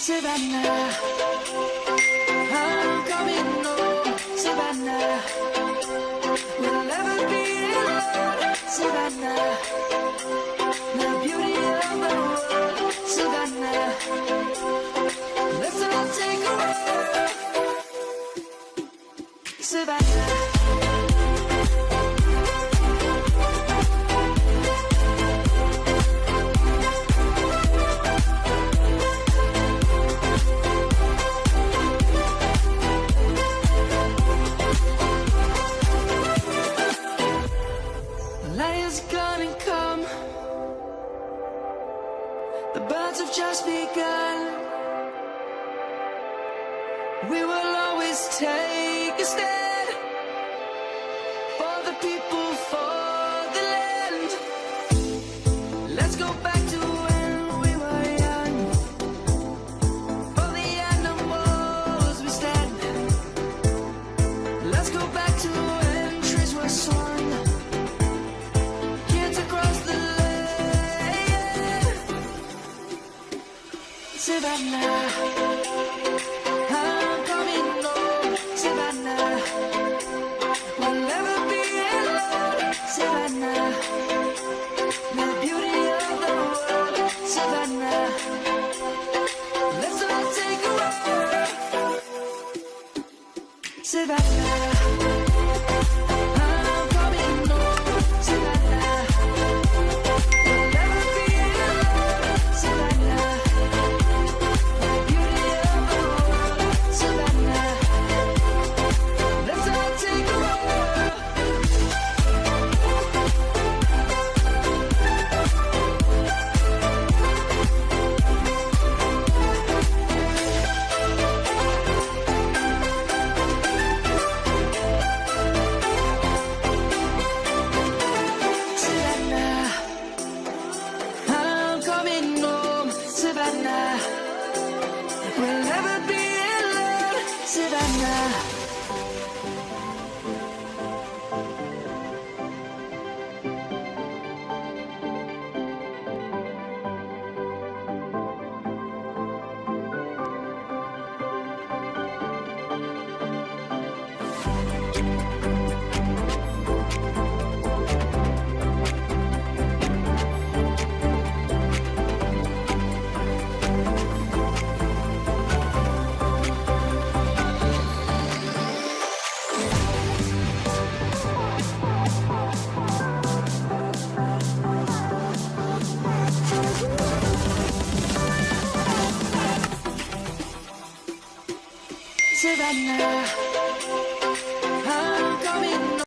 Savannah, I'm coming home, Savannah. We'll never be alone, Savannah. The beauty of the world, Savannah. Let's all take a walk, Savannah. Lion's gonna come. The birds have just begun. We will always take a stand for the people, for the land. Let's go back to when we were young. For the animals we stand. Let's go back to when trees were swung. Savannah, I'm coming home, Savannah. We'll never be alone, Savannah. The beauty of the world, Savannah. Let's all take a walk, Savannah. I'm coming home, Savannah. We'll never be alone, Savannah. Savannah, we'll never be alone, Savannah. Savannah.